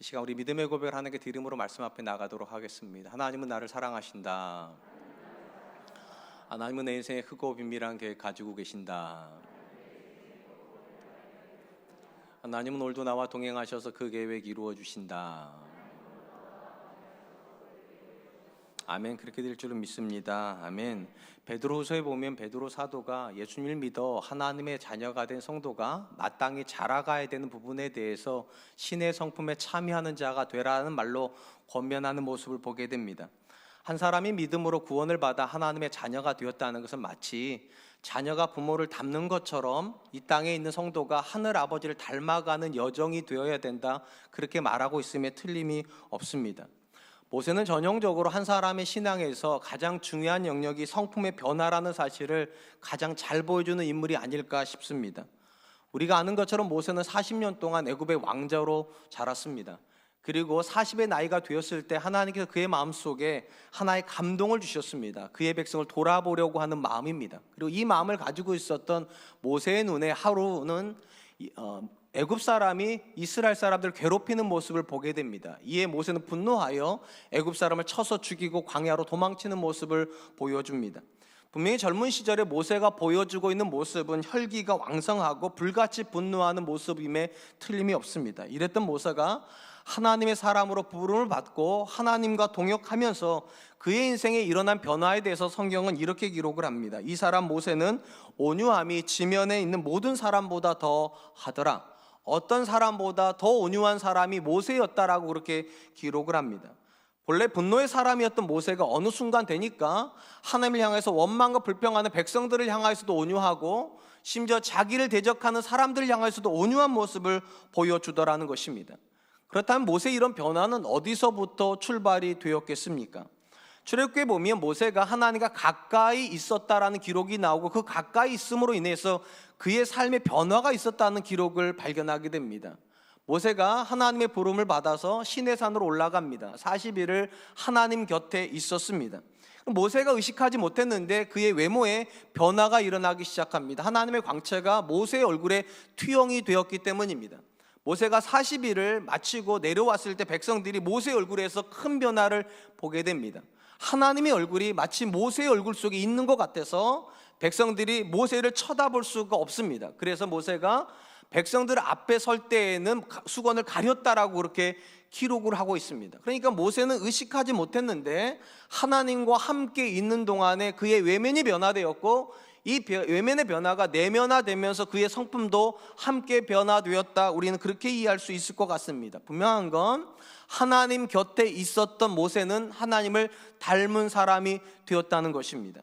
이 시간 우리 믿음의 고백을 하나님께 드림으로 말씀 앞에 나가도록 하겠습니다. 하나님은 나를 사랑하신다. 하나님은 내 인생에 크고 비밀한 계획 가지고 계신다. 하나님은 오늘도 나와 동행하셔서 그 계획 이루어 주신다. 아멘. 그렇게 될 줄은 믿습니다. 아멘. 베드로후서에 보면 베드로 사도가 예수님을 믿어 하나님의 자녀가 된 성도가 마땅히 자라가야 되는 부분에 대해서 신의 성품에 참여하는 자가 되라는 말로 권면하는 모습을 보게 됩니다. 한 사람이 믿음으로 구원을 받아 하나님의 자녀가 되었다는 것은 마치 자녀가 부모를 닮는 것처럼 이 땅에 있는 성도가 하늘 아버지를 닮아가는 여정이 되어야 된다, 그렇게 말하고 있음에 틀림이 없습니다. 모세는 전형적으로 한 사람의 신앙에서 가장 중요한 영역이 성품의 변화라는 사실을 가장 잘 보여주는 인물이 아닐까 싶습니다. 우리가 아는 것처럼 모세는 40년 동안 애굽의 왕자로 자랐습니다. 그리고 40의 나이가 되었을 때 하나님께서 그의 마음속에 하나의 감동을 주셨습니다. 그의 백성을 돌아보려고 하는 마음입니다. 그리고 이 마음을 가지고 있었던 모세의 눈에 하루는 애굽 사람이 이스라엘 사람들을 괴롭히는 모습을 보게 됩니다. 이에 모세는 분노하여 애굽 사람을 쳐서 죽이고 광야로 도망치는 모습을 보여줍니다. 분명히 젊은 시절에 모세가 보여주고 있는 모습은 혈기가 왕성하고 불같이 분노하는 모습임에 틀림이 없습니다. 이랬던 모세가 하나님의 사람으로 부름을 받고 하나님과 동역하면서 그의 인생에 일어난 변화에 대해서 성경은 이렇게 기록을 합니다. 이 사람 모세는 온유함이 지면에 있는 모든 사람보다 더 하더라. 어떤 사람보다 더 온유한 사람이 모세였다라고 그렇게 기록을 합니다. 본래 분노의 사람이었던 모세가 어느 순간 되니까 하나님을 향해서 원망과 불평하는 백성들을 향하여서도 온유하고 심지어 자기를 대적하는 사람들을 향하여서도 온유한 모습을 보여주더라는 것입니다. 그렇다면 모세의 이런 변화는 어디서부터 출발이 되었겠습니까? 출애굽기에 보면 모세가 하나님과 가까이 있었다라는 기록이 나오고 그 가까이 있음으로 인해서 그의 삶의 변화가 있었다는 기록을 발견하게 됩니다. 모세가 하나님의 부름을 받아서 시내산으로 올라갑니다. 40일을 하나님 곁에 있었습니다. 모세가 의식하지 못했는데 그의 외모에 변화가 일어나기 시작합니다. 하나님의 광채가 모세의 얼굴에 투영이 되었기 때문입니다. 모세가 40일을 마치고 내려왔을 때 백성들이 모세의 얼굴에서 큰 변화를 보게 됩니다. 하나님의 얼굴이 마치 모세의 얼굴 속에 있는 것 같아서 백성들이 모세를 쳐다볼 수가 없습니다. 그래서 모세가 백성들 앞에 설 때에는 수건을 가렸다라고 그렇게 기록을 하고 있습니다. 그러니까 모세는 의식하지 못했는데 하나님과 함께 있는 동안에 그의 외면이 변화되었고 이 외면의 변화가 내면화되면서 그의 성품도 함께 변화되었다, 우리는 그렇게 이해할 수 있을 것 같습니다. 분명한 건 하나님 곁에 있었던 모세는 하나님을 닮은 사람이 되었다는 것입니다.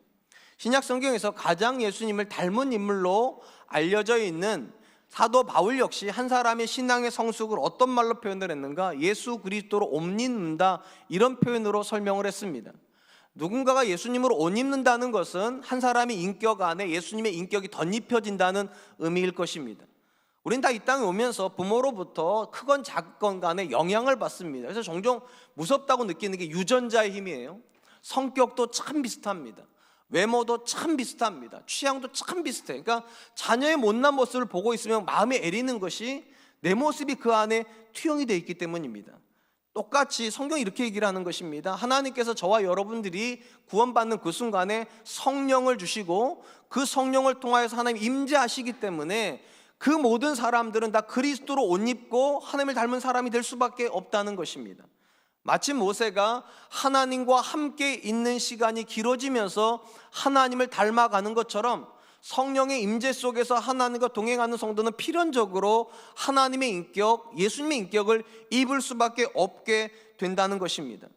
신약 성경에서 가장 예수님을 닮은 인물로 알려져 있는 사도 바울 역시 한 사람의 신앙의 성숙을 어떤 말로 표현을 했는가? 예수 그리스도로 옷 입는다, 이런 표현으로 설명을 했습니다. 누군가가 예수님으로 옷 입는다는 것은 한 사람의 인격 안에 예수님의 인격이 덧입혀진다는 의미일 것입니다. 우린 다 이 땅에 오면서 부모로부터 크건 작건 간에 영향을 받습니다. 그래서 종종 무섭다고 느끼는 게 유전자의 힘이에요. 성격도 참 비슷합니다. 외모도 참 비슷합니다. 취향도 참 비슷해요. 그러니까 자녀의 못난 모습을 보고 있으면 마음에 애리는 것이 내 모습이 그 안에 투영이 되어 있기 때문입니다. 똑같이 성경이 이렇게 얘기를 하는 것입니다. 하나님께서 저와 여러분들이 구원받는 그 순간에 성령을 주시고 그 성령을 통하여서 하나님 임재하시기 때문에 그 모든 사람들은 다 그리스도로 옷 입고 하나님을 닮은 사람이 될 수밖에 없다는 것입니다. 마치 모세가 하나님과 함께 있는 시간이 길어지면서 하나님을 닮아가는 것처럼 성령의 임재 속에서 하나님과 동행하는 성도는 필연적으로 하나님의 인격, 예수님의 인격을 입을 수밖에 없게 된다는 것입니다.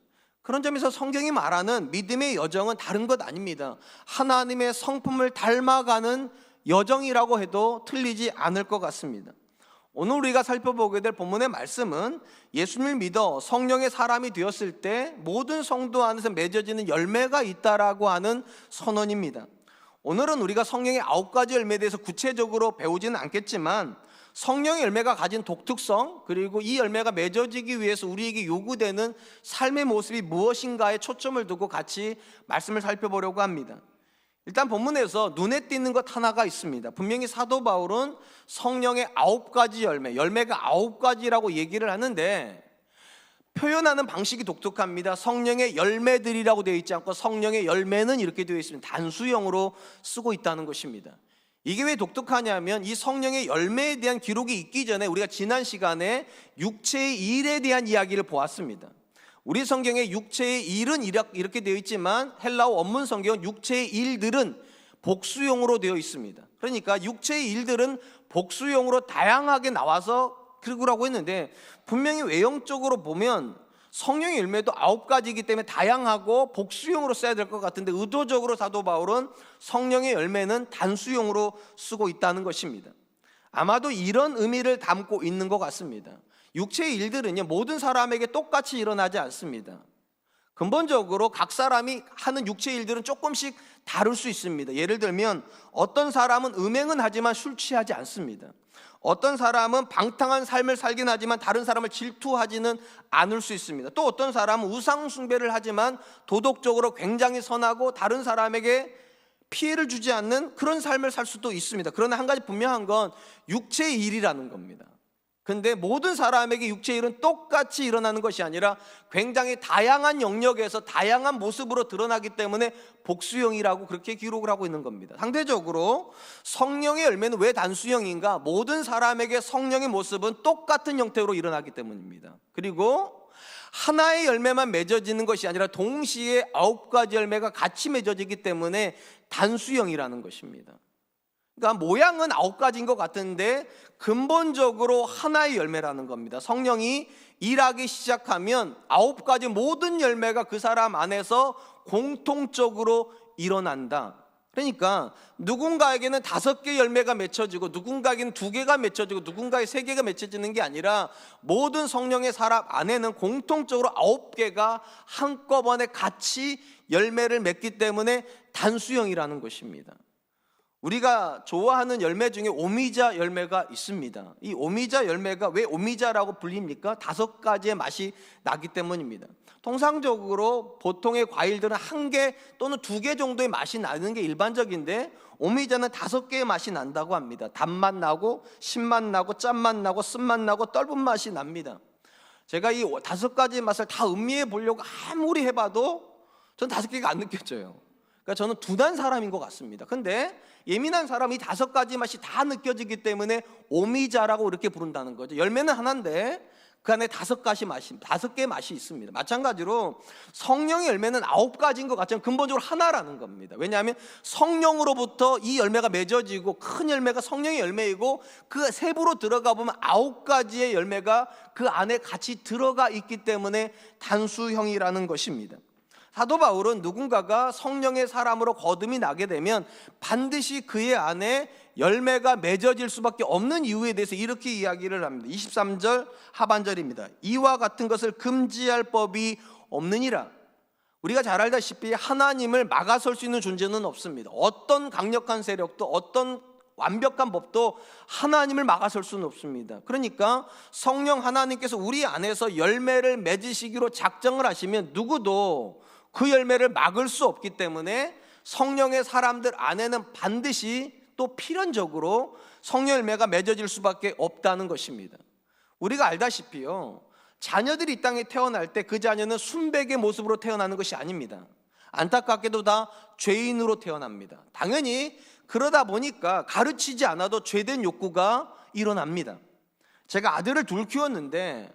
그런 점에서 성경이 말하는 믿음의 여정은 다른 것 아닙니다. 하나님의 성품을 닮아가는 여정이라고 해도 틀리지 않을 것 같습니다. 오늘 우리가 살펴보게 될 본문의 말씀은 예수님을 믿어 성령의 사람이 되었을 때 모든 성도 안에서 맺어지는 열매가 있다라고 하는 선언입니다. 오늘은 우리가 성령의 9가지 열매에 대해서 구체적으로 배우지는 않겠지만 성령의 열매가 가진 독특성, 그리고 이 열매가 맺어지기 위해서 우리에게 요구되는 삶의 모습이 무엇인가에 초점을 두고 같이 말씀을 살펴보려고 합니다. 일단 본문에서 눈에 띄는 것 하나가 있습니다. 분명히 사도 바울은 성령의 9가지 열매, 열매가 9가지라고 얘기를 하는데 표현하는 방식이 독특합니다. 성령의 열매들이라고 되어 있지 않고 성령의 열매는 이렇게 되어 있으면 단수형으로 쓰고 있다는 것입니다. 이게 왜 독특하냐면 이 성령의 열매에 대한 기록이 있기 전에 우리가 지난 시간에 육체의 일에 대한 이야기를 보았습니다. 우리 성경에 육체의 일은 이렇게 되어 있지만 헬라어 원문 성경은 육체의 일들은 복수형으로 되어 있습니다. 그러니까 육체의 일들은 복수형으로 다양하게 나와서 그러라고 했는데, 분명히 외형적으로 보면 성령의 열매도 9가지이기 때문에 다양하고 복수형으로 써야 될 것 같은데, 의도적으로 사도 바울은 성령의 열매는 단수형으로 쓰고 있다는 것입니다. 아마도 이런 의미를 담고 있는 것 같습니다. 육체의 일들은요, 모든 사람에게 똑같이 일어나지 않습니다. 근본적으로 각 사람이 하는 육체의 일들은 조금씩 다를 수 있습니다. 예를 들면 어떤 사람은 음행은 하지만 술 취하지 않습니다. 어떤 사람은 방탕한 삶을 살긴 하지만 다른 사람을 질투하지는 않을 수 있습니다. 또 어떤 사람은 우상 숭배를 하지만 도덕적으로 굉장히 선하고 다른 사람에게 피해를 주지 않는 그런 삶을 살 수도 있습니다. 그러나 한 가지 분명한 건 육체의 일이라는 겁니다. 근데 모든 사람에게 육체의 일은 똑같이 일어나는 것이 아니라 굉장히 다양한 영역에서 다양한 모습으로 드러나기 때문에 복수형이라고 그렇게 기록을 하고 있는 겁니다. 상대적으로 성령의 열매는 왜 단수형인가? 모든 사람에게 성령의 모습은 똑같은 형태로 일어나기 때문입니다. 그리고 하나의 열매만 맺어지는 것이 아니라 동시에 9가지 열매가 같이 맺어지기 때문에 단수형이라는 것입니다. 그러니까 모양은 9가지인 것 같은데 근본적으로 하나의 열매라는 겁니다. 성령이 일하기 시작하면 9가지 모든 열매가 그 사람 안에서 공통적으로 일어난다. 그러니까 누군가에게는 5개 열매가 맺혀지고 누군가에게는 2개가 맺혀지고 누군가에 3개가 맺혀지는 게 아니라 모든 성령의 사람 안에는 공통적으로 9개가 한꺼번에 같이 열매를 맺기 때문에 단수형이라는 것입니다. 우리가 좋아하는 열매 중에 오미자 열매가 있습니다. 이 오미자 열매가 왜 오미자라고 불립니까? 5가지의 맛이 나기 때문입니다. 통상적으로 보통의 과일들은 1개 또는 2개 정도의 맛이 나는 게 일반적인데, 오미자는 5개의 맛이 난다고 합니다. 단맛 나고 신맛 나고 짠맛 나고 쓴맛 나고 떫은 맛이 납니다. 제가 이 5가지 맛을 다 음미해 보려고 아무리 해봐도 전 5개가 안 느껴져요. 그러니까 저는 둔한 사람인 것 같습니다. 근데 예민한 사람이 5가지 맛이 다 느껴지기 때문에 오미자라고 이렇게 부른다는 거죠. 열매는 하나인데 그 안에 5개의 맛이 있습니다. 마찬가지로 성령의 열매는 9가지인 것 같지만 근본적으로 하나라는 겁니다. 왜냐하면 성령으로부터 이 열매가 맺어지고 큰 열매가 성령의 열매이고 그 세부로 들어가 보면 9가지의 열매가 그 안에 같이 들어가 있기 때문에 단수형이라는 것입니다. 사도 바울은 누군가가 성령의 사람으로 거듭이 나게 되면 반드시 그의 안에 열매가 맺어질 수밖에 없는 이유에 대해서 이렇게 이야기를 합니다. 23절 하반절입니다. 이와 같은 것을 금지할 법이 없느니라. 우리가 잘 알다시피 하나님을 막아설 수 있는 존재는 없습니다. 어떤 강력한 세력도 어떤 완벽한 법도 하나님을 막아설 수는 없습니다. 그러니까 성령 하나님께서 우리 안에서 열매를 맺으시기로 작정을 하시면 누구도 그 열매를 막을 수 없기 때문에 성령의 사람들 안에는 반드시 또 필연적으로 성령 열매가 맺어질 수밖에 없다는 것입니다. 우리가 알다시피요, 자녀들이 이 땅에 태어날 때 그 자녀는 순백의 모습으로 태어나는 것이 아닙니다. 안타깝게도 다 죄인으로 태어납니다. 당연히 그러다 보니까 가르치지 않아도 죄된 욕구가 일어납니다. 제가 아들을 2 키웠는데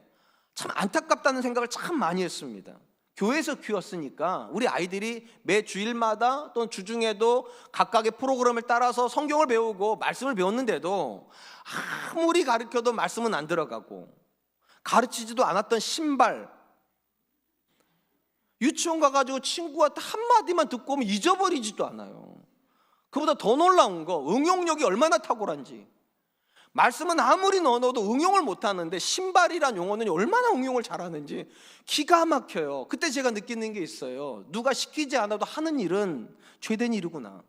참 안타깝다는 생각을 참 많이 했습니다. 교회에서 키웠으니까 우리 아이들이 매 주일마다 또는 주중에도 각각의 프로그램을 따라서 성경을 배우고 말씀을 배웠는데도 아무리 가르쳐도 말씀은 안 들어가고, 가르치지도 않았던 신발, 유치원 가가지고 친구한테 한마디만 듣고 오면 잊어버리지도 않아요. 그보다 더 놀라운 거, 응용력이 얼마나 탁월한지. 말씀은 아무리 넣어도 응용을 못하는데 신발이란 용어는 얼마나 응용을 잘하는지 기가 막혀요. 그때 제가 느끼는 게 있어요. 누가 시키지 않아도 하는 일은 죄된 일이구나.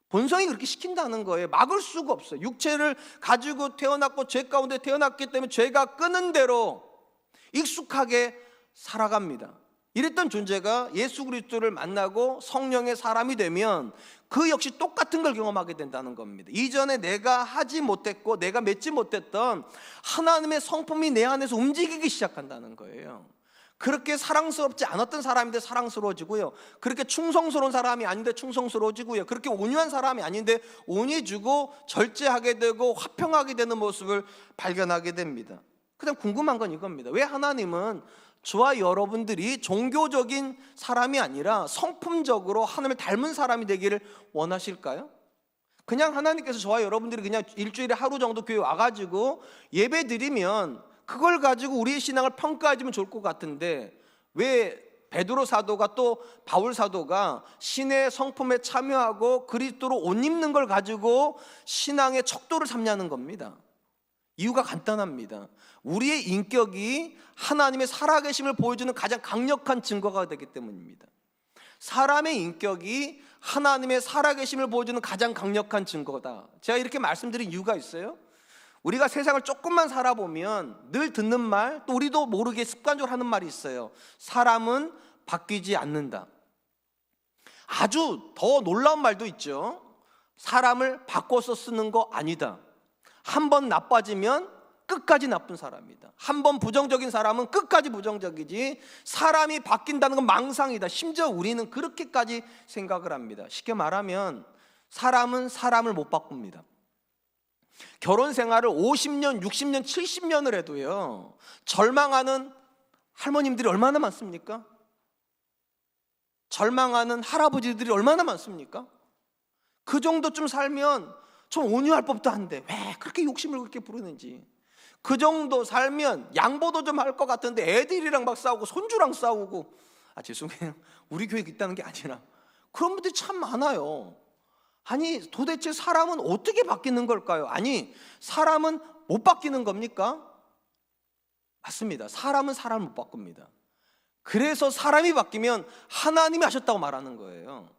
본성이 그렇게 시킨다는 거예요. 막을 수가 없어요. 육체를 가지고 태어났고 죄 가운데 태어났기 때문에 죄가 끄는 대로 익숙하게 살아갑니다. 이랬던 존재가 예수 그리스도를 만나고 성령의 사람이 되면 그 역시 똑같은 걸 경험하게 된다는 겁니다. 이전에 내가 하지 못했고 내가 맺지 못했던 하나님의 성품이 내 안에서 움직이기 시작한다는 거예요. 그렇게 사랑스럽지 않았던 사람인데 사랑스러워지고요, 그렇게 충성스러운 사람이 아닌데 충성스러워지고요, 그렇게 온유한 사람이 아닌데 온유해지고 절제하게 되고 화평하게 되는 모습을 발견하게 됩니다. 그냥 궁금한 건 이겁니다. 왜 하나님은 저와 여러분들이 종교적인 사람이 아니라 성품적으로 하나님을 닮은 사람이 되기를 원하실까요? 그냥 하나님께서 저와 여러분들이 그냥 일주일에 하루 정도 교회 와가지고 예배 드리면 그걸 가지고 우리의 신앙을 평가해주면 좋을 것 같은데, 왜 베드로 사도가 또 바울 사도가 신의 성품에 참여하고 그리스도로 옷 입는 걸 가지고 신앙의 척도를 삼냐는 겁니다. 이유가 간단합니다. 우리의 인격이 하나님의 살아계심을 보여주는 가장 강력한 증거가 되기 때문입니다. 사람의 인격이 하나님의 살아계심을 보여주는 가장 강력한 증거다. 제가 이렇게 말씀드린 이유가 있어요. 우리가 세상을 조금만 살아보면 늘 듣는 말, 또 우리도 모르게 습관적으로 하는 말이 있어요. 사람은 바뀌지 않는다. 아주 더 놀라운 말도 있죠. 사람을 바꿔서 쓰는 거 아니다. 한 번 나빠지면 끝까지 나쁜 사람이다. 한 번 부정적인 사람은 끝까지 부정적이지, 사람이 바뀐다는 건 망상이다. 심지어 우리는 그렇게까지 생각을 합니다. 쉽게 말하면 사람은 사람을 못 바꿉니다. 결혼 생활을 50년, 60년, 70년을 해도요, 절망하는 할머님들이 얼마나 많습니까? 절망하는 할아버지들이 얼마나 많습니까? 그 정도쯤 살면 좀 온유할 법도 한데 왜 그렇게 욕심을 그렇게 부르는지. 그 정도 살면 양보도 좀 할 것 같은데 애들이랑 막 싸우고 손주랑 싸우고, 죄송해요, 우리 교회 있다는 게 아니라 그런 분들이 참 많아요. 아니 도대체 사람은 어떻게 바뀌는 걸까요? 아니 사람은 못 바뀌는 겁니까? 맞습니다. 사람은 사람을 못 바꿉니다. 그래서 사람이 바뀌면 하나님이 하셨다고 말하는 거예요.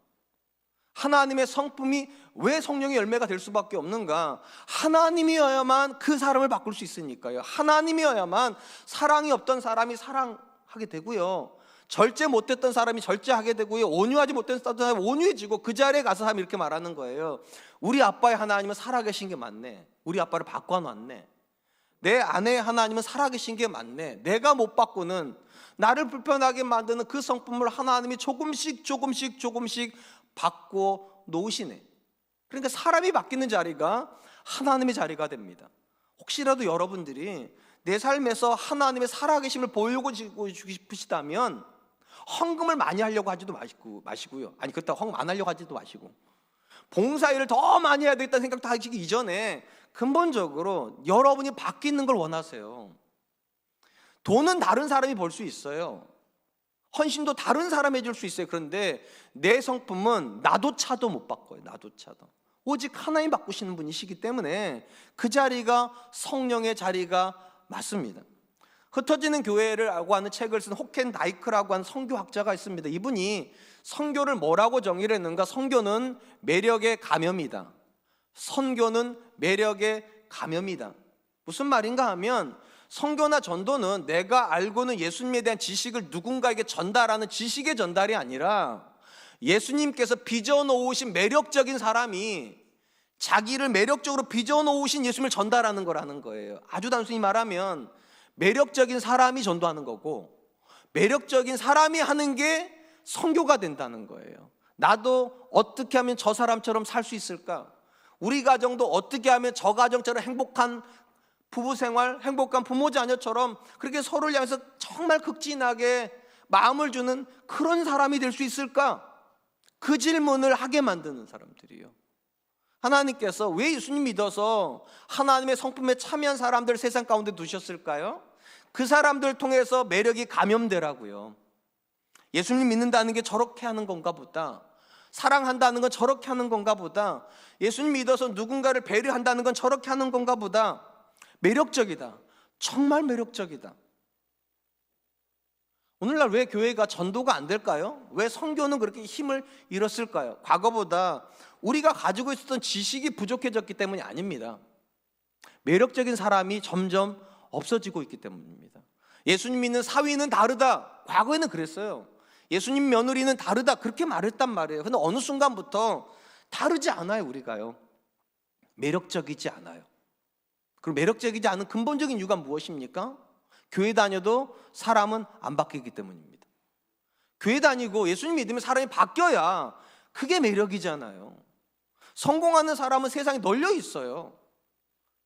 하나님의 성품이 왜 성령의 열매가 될 수밖에 없는가? 하나님이어야만 그 사람을 바꿀 수 있으니까요. 하나님이어야만 사랑이 없던 사람이 사랑하게 되고요, 절제 못했던 사람이 절제하게 되고요, 온유하지 못했던 사람이 온유해지고, 그 자리에 가서 사람이 이렇게 말하는 거예요. 우리 아빠의 하나님은 살아계신 게 맞네. 우리 아빠를 바꿔놨네. 내 아내의 하나님은 살아계신 게 맞네. 내가 못 바꾸는, 나를 불편하게 만드는 그 성품을 하나님이 조금씩 바꿔 놓으시네. 그러니까 사람이 바뀌는 자리가 하나님의 자리가 됩니다. 혹시라도 여러분들이 내 삶에서 하나님의 살아계심을 보여주고 싶으시다면 헌금을 많이 하려고 하지도 마시고요. 아니 그렇다고 헌금 안 하려고 하지도 마시고, 봉사일을 더 많이 해야 되겠다는 생각도 하시기 이전에 근본적으로 여러분이 바뀌는 걸 원하세요. 돈은 다른 사람이 벌 수 있어요. 헌신도 다른 사람이 해줄 수 있어요. 그런데 내 성품은 나도 차도 못 바꿔요. 나도 차도. 오직 하나님 바꾸시는 분이시기 때문에 그 자리가 성령의 자리가 맞습니다. 흩어지는 교회라고 하는 책을 쓴 호켄 다이크라고 하는 선교학자가 있습니다. 이분이 선교를 뭐라고 정의를 했는가? 선교는 매력의 감염이다. 선교는 매력의 감염이다. 무슨 말인가 하면, 선교나 전도는 내가 알고는 예수님에 대한 지식을 누군가에게 전달하는 지식의 전달이 아니라, 예수님께서 빚어놓으신 매력적인 사람이 자기를 매력적으로 빚어놓으신 예수님을 전달하는 거라는 거예요. 아주 단순히 말하면 매력적인 사람이 전도하는 거고, 매력적인 사람이 하는 게 선교가 된다는 거예요. 나도 어떻게 하면 저 사람처럼 살 수 있을까? 우리 가정도 어떻게 하면 저 가정처럼 행복한 부부 생활, 행복한 부모 자녀처럼 그렇게 서로를 향해서 정말 극진하게 마음을 주는 그런 사람이 될 수 있을까? 그 질문을 하게 만드는 사람들이요. 하나님께서 왜 예수님 믿어서 하나님의 성품에 참여한 사람들 세상 가운데 두셨을까요? 그 사람들 통해서 매력이 감염되라고요. 예수님 믿는다는 게 저렇게 하는 건가 보다, 사랑한다는 건 저렇게 하는 건가 보다, 예수님 믿어서 누군가를 배려한다는 건 저렇게 하는 건가 보다, 매력적이다. 정말 매력적이다. 오늘날 왜 교회가 전도가 안 될까요? 왜 선교는 그렇게 힘을 잃었을까요? 과거보다 우리가 가지고 있었던 지식이 부족해졌기 때문이 아닙니다. 매력적인 사람이 점점 없어지고 있기 때문입니다. 예수님 믿는 사위는 다르다. 과거에는 그랬어요. 예수님 며느리는 다르다. 그렇게 말했단 말이에요. 근데 어느 순간부터 다르지 않아요, 우리가요. 매력적이지 않아요. 그리고 매력적이지 않은 근본적인 이유가 무엇입니까? 교회 다녀도 사람은 안 바뀌기 때문입니다. 교회 다니고 예수님 믿으면 사람이 바뀌어야 그게 매력이잖아요. 성공하는 사람은 세상에 널려 있어요.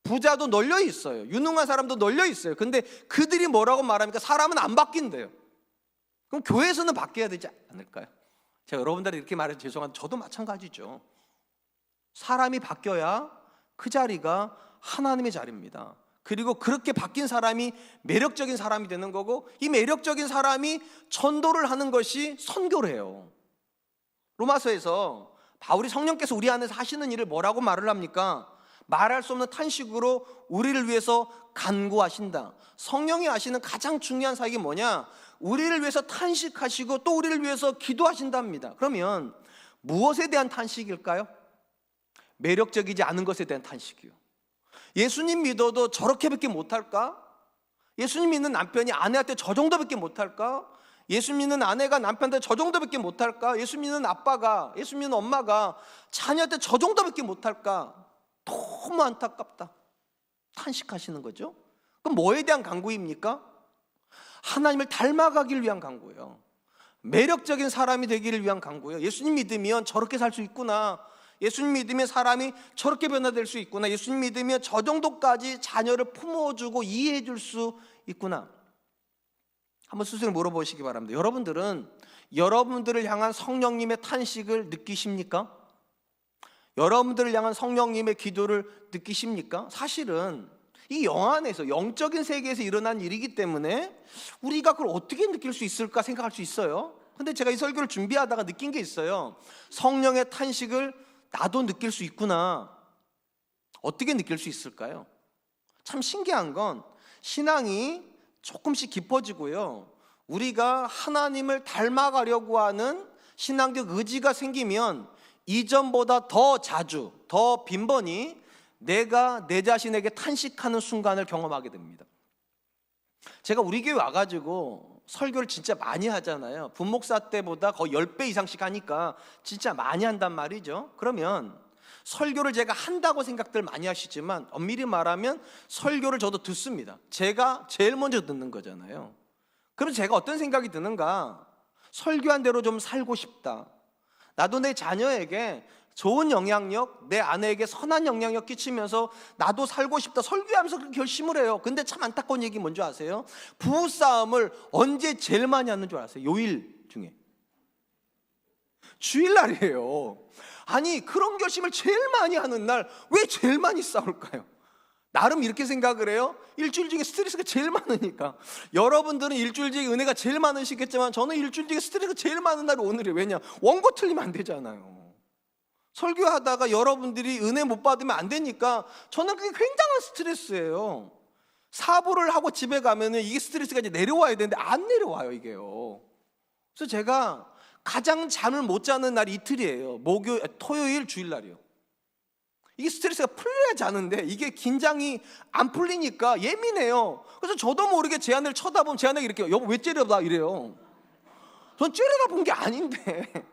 부자도 널려 있어요. 유능한 사람도 널려 있어요. 근데 그들이 뭐라고 말합니까? 사람은 안 바뀐대요. 그럼 교회에서는 바뀌어야 되지 않을까요? 제가 여러분들이 이렇게 말해서 죄송한데 저도 마찬가지죠. 사람이 바뀌어야 그 자리가 하나님의 자리입니다. 그리고 그렇게 바뀐 사람이 매력적인 사람이 되는 거고, 이 매력적인 사람이 전도를 하는 것이 선교래요. 로마서에서 바울이 성령께서 우리 안에서 하시는 일을 뭐라고 말을 합니까? 말할 수 없는 탄식으로 우리를 위해서 간구하신다. 성령이 하시는 가장 중요한 사역이 뭐냐? 우리를 위해서 탄식하시고 또 우리를 위해서 기도하신답니다. 그러면 무엇에 대한 탄식일까요? 매력적이지 않은 것에 대한 탄식이요. 예수님 믿어도 저렇게밖에 못할까? 예수님 믿는 남편이 아내한테 저 정도밖에 못할까? 예수 믿는 아내가 남편한테 저 정도밖에 못할까? 예수 믿는 아빠가, 예수 믿는 엄마가 자녀한테 저 정도밖에 못할까? 너무 안타깝다. 탄식하시는 거죠. 그럼 뭐에 대한 간구입니까? 하나님을 닮아가길 위한 간구예요. 매력적인 사람이 되기를 위한 간구예요. 예수님 믿으면 저렇게 살 수 있구나. 예수님 믿으면 사람이 저렇게 변화될 수 있구나. 예수님 믿으면 저 정도까지 자녀를 품어주고 이해해 줄 수 있구나. 한번 스스로 물어보시기 바랍니다. 여러분들은 여러분들을 향한 성령님의 탄식을 느끼십니까? 여러분들을 향한 성령님의 기도를 느끼십니까? 사실은 이 영안에서, 영적인 세계에서 일어난 일이기 때문에 우리가 그걸 어떻게 느낄 수 있을까 생각할 수 있어요. 근데 제가 이 설교를 준비하다가 느낀 게 있어요. 성령의 탄식을 나도 느낄 수 있구나. 어떻게 느낄 수 있을까요? 참 신기한 건 신앙이 조금씩 깊어지고요, 우리가 하나님을 닮아가려고 하는 신앙적 의지가 생기면 이전보다 더 자주, 더 빈번히 내가 내 자신에게 탄식하는 순간을 경험하게 됩니다. 제가 우리 교회 와가지고 설교를 진짜 많이 하잖아요. 분목사 때보다 거의 10배 이상씩 하니까 진짜 많이 한단 말이죠. 그러면 설교를 제가 한다고 생각들 많이 하시지만 엄밀히 말하면 설교를 저도 듣습니다. 제가 제일 먼저 듣는 거잖아요. 그럼 제가 어떤 생각이 드는가? 설교한 대로 좀 살고 싶다. 나도 내 자녀에게 좋은 영향력, 내 아내에게 선한 영향력 끼치면서 나도 살고 싶다. 설교하면서 그렇게 결심을 해요. 근데 참 안타까운 얘기 뭔지 아세요? 부부싸움을 언제 제일 많이 하는 줄 아세요? 요일 중에 주일날이에요. 아니, 그런 결심을 제일 많이 하는 날 왜 제일 많이 싸울까요? 나름 이렇게 생각을 해요. 일주일 중에 스트레스가 제일 많으니까. 여러분들은 일주일 중에 은혜가 제일 많으시겠지만 저는 일주일 중에 스트레스가 제일 많은 날이 오늘이에요. 왜냐? 원고 틀리면 안 되잖아요. 설교하다가 여러분들이 은혜 못 받으면 안 되니까 저는 그게 굉장한 스트레스예요. 사부를 하고 집에 가면은 이게 스트레스가 이제 내려와야 되는데 안 내려와요, 이게요. 그래서 제가 가장 잠을 못 자는 날이 이틀이에요. 토요일, 주일날이요. 이게 스트레스가 풀려야 자는데 이게 긴장이 안 풀리니까 예민해요. 그래서 저도 모르게 제 아내를 쳐다보면 제 아내가 이렇게, 여보 왜 째려다 이래요. 전 째려다 본 게 아닌데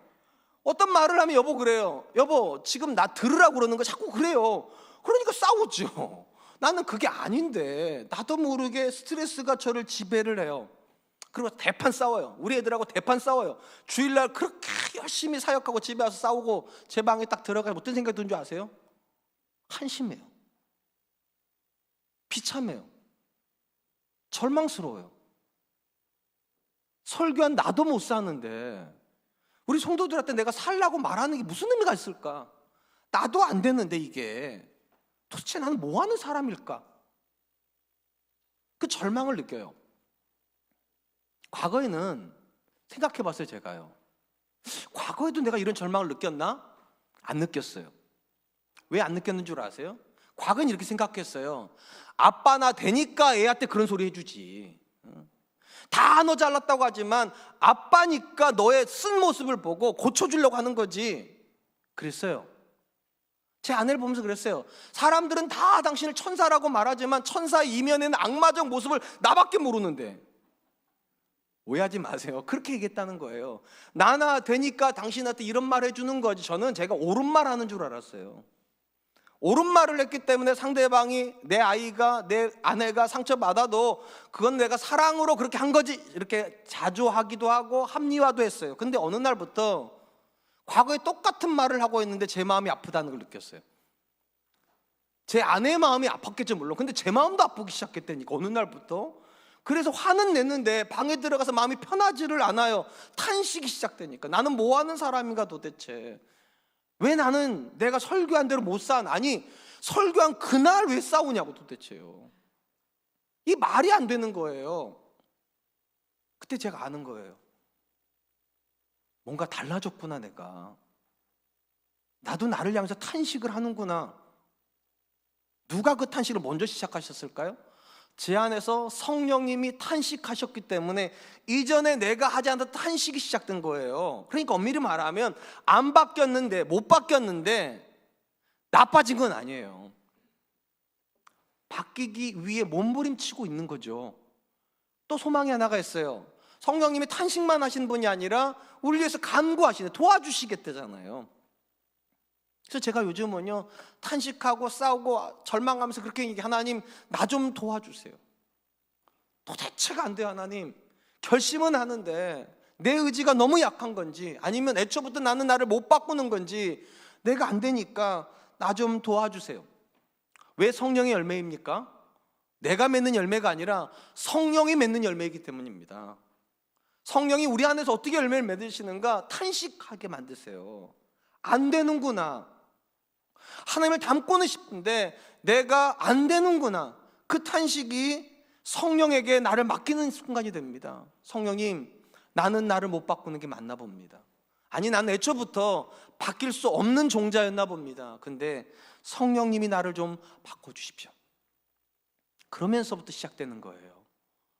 어떤 말을 하면 여보 그래요. 여보 지금 나 들으라고 그러는 거 자꾸 그래요. 그러니까 싸우죠. 나는 그게 아닌데 나도 모르게 스트레스가 저를 지배를 해요. 그리고 대판 싸워요. 우리 애들하고 대판 싸워요. 주일날 그렇게 열심히 사역하고 집에 와서 싸우고 제 방에 딱 들어가서 어떤 생각이 드는 줄 아세요? 한심해요. 비참해요. 절망스러워요. 설교한 나도 못 사는데 우리 성도들한테 내가 살라고 말하는 게 무슨 의미가 있을까? 나도 안 되는데 이게 도대체 나는 뭐 하는 사람일까? 그 절망을 느껴요. 과거에는 생각해 봤어요. 제가요, 과거에도 내가 이런 절망을 느꼈나? 안 느꼈어요. 왜 안 느꼈는 줄 아세요? 과거엔 이렇게 생각했어요. 아빠 나 되니까 애한테 그런 소리 해주지. 다 너 잘났다고 하지만 아빠니까 너의 쓴 모습을 보고 고쳐주려고 하는 거지. 그랬어요. 제 아내를 보면서 그랬어요. 사람들은 다 당신을 천사라고 말하지만 천사의 이면에는 악마적 모습을 나밖에 모르는데 오해하지 마세요. 그렇게 얘기했다는 거예요. 나나 되니까 당신한테 이런 말 해주는 거지. 저는 제가 옳은 말 하는 줄 알았어요. 옳은 말을 했기 때문에 상대방이, 내 아이가, 내 아내가 상처받아도 그건 내가 사랑으로 그렇게 한 거지, 이렇게 자주 하기도 하고 합리화도 했어요. 근데 어느 날부터 과거에 똑같은 말을 하고 있는데 제 마음이 아프다는 걸 느꼈어요. 제 아내의 마음이 아팠겠죠 물론. 근데 제 마음도 아프기 시작했다니까, 어느 날부터. 그래서 화는 냈는데 방에 들어가서 마음이 편하지를 않아요. 탄식이 시작되니까. 나는 뭐 하는 사람인가 도대체. 왜 나는 내가 설교한 대로 못 사나? 아니, 설교한 그날 왜 싸우냐고 도대체요. 이 말이 안 되는 거예요. 그때 제가 아는 거예요. 뭔가 달라졌구나, 내가. 나도 나를 향해서 탄식을 하는구나. 누가 그 탄식을 먼저 시작하셨을까요? 제 안에서 성령님이 탄식하셨기 때문에 이전에 내가 하지 않던 탄식이 시작된 거예요. 그러니까 엄밀히 말하면 안 바뀌었는데, 못 바뀌었는데 나빠진 건 아니에요. 바뀌기 위해 몸부림치고 있는 거죠. 또 소망이 하나가 있어요. 성령님이 탄식만 하신 분이 아니라 우리 위해서 간구하시네, 도와주시겠다잖아요. 그래서 제가 요즘은요, 탄식하고 싸우고 절망하면서 그렇게 얘기해요. 하나님, 나 좀 도와주세요. 도대체가 안 돼요. 하나님, 결심은 하는데 내 의지가 너무 약한 건지, 아니면 애초부터 나는 나를 못 바꾸는 건지, 내가 안 되니까 나 좀 도와주세요. 왜 성령의 열매입니까? 내가 맺는 열매가 아니라 성령이 맺는 열매이기 때문입니다. 성령이 우리 안에서 어떻게 열매를 맺으시는가? 탄식하게 만드세요. 안 되는구나, 하나님을 닮고는 싶은데 내가 안 되는구나. 그 탄식이 성령에게 나를 맡기는 순간이 됩니다. 성령님, 나는 나를 못 바꾸는 게 맞나 봅니다. 아니, 나는 애초부터 바뀔 수 없는 종자였나 봅니다. 근데 성령님이 나를 좀 바꿔주십시오. 그러면서부터 시작되는 거예요.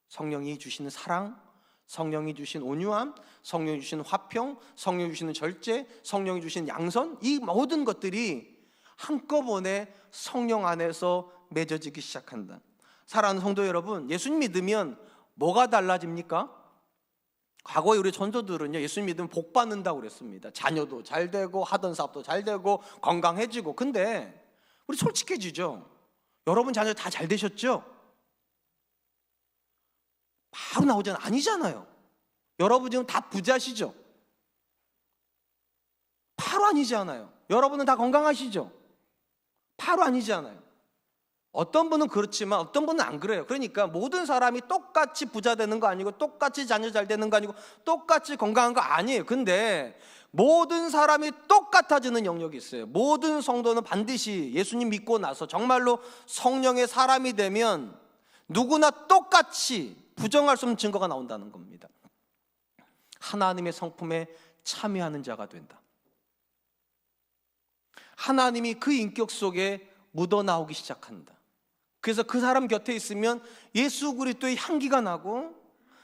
성령이 주시는 사랑, 성령이 주신 온유함, 성령이 주시는 화평, 성령이 주시는 절제, 성령이 주시는 양선, 이 모든 것들이 한꺼번에 성령 안에서 맺어지기 시작한다. 사랑하는 성도 여러분, 예수님 믿으면 뭐가 달라집니까? 과거에 우리 전도들은요, 예수님 믿으면 복 받는다고 그랬습니다. 자녀도 잘 되고 하던 사업도 잘 되고 건강해지고. 근데 우리 솔직해지죠. 여러분 자녀 다 잘 되셨죠? 바로 나오잖아요. 아니잖아요. 여러분 지금 다 부자시죠? 바로 아니잖아요. 여러분은 다 건강하시죠? 바로 아니잖아요. 어떤 분은 그렇지만 어떤 분은 안 그래요. 그러니까 모든 사람이 똑같이 부자 되는 거 아니고, 똑같이 자녀 잘 되는 거 아니고, 똑같이 건강한 거 아니에요. 근데 모든 사람이 똑같아지는 영역이 있어요. 모든 성도는 반드시 예수님 믿고 나서 정말로 성령의 사람이 되면 누구나 똑같이 부정할 수 없는 증거가 나온다는 겁니다. 하나님의 성품에 참여하는 자가 된다. 하나님이 그 인격 속에 묻어나오기 시작한다. 그래서 그 사람 곁에 있으면 예수 그리스도의 향기가 나고,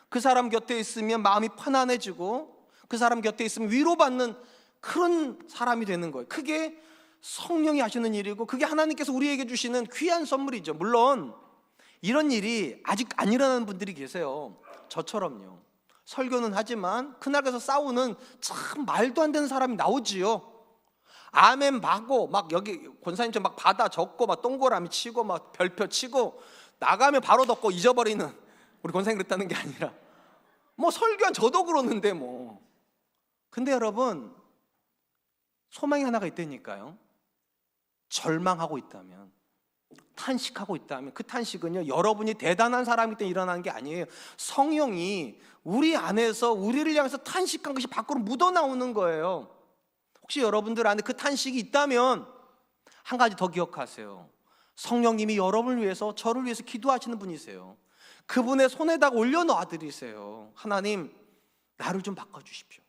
그 사람 곁에 있으면 마음이 편안해지고, 그 사람 곁에 있으면 위로받는 그런 사람이 되는 거예요. 그게 성령이 하시는 일이고, 그게 하나님께서 우리에게 주시는 귀한 선물이죠. 물론 이런 일이 아직 안 일어나는 분들이 계세요. 저처럼요. 설교는 하지만 그날 가서 싸우는 참 말도 안 되는 사람이 나오지요. 아멘 하고 막 여기 권사님처럼 막 받아 적고 막 동그라미 치고 막 별표 치고 나가면 바로 덮고 잊어버리는, 우리 권사님 그랬다는 게 아니라 뭐 설교한 저도 그러는데 뭐. 근데 여러분, 소망이 하나가 있다니까요. 절망하고 있다면, 탄식하고 있다면, 그 탄식은요, 여러분이 대단한 사람이기 때문에 일어나는 게 아니에요. 성령이 우리 안에서 우리를 향해서 탄식한 것이 밖으로 묻어나오는 거예요. 혹시 여러분들 안에 그 탄식이 있다면 한 가지 더 기억하세요. 성령님이 여러분을 위해서, 저를 위해서 기도하시는 분이세요. 그분의 손에다가 올려놓아드리세요. 하나님, 나를 좀 바꿔주십시오.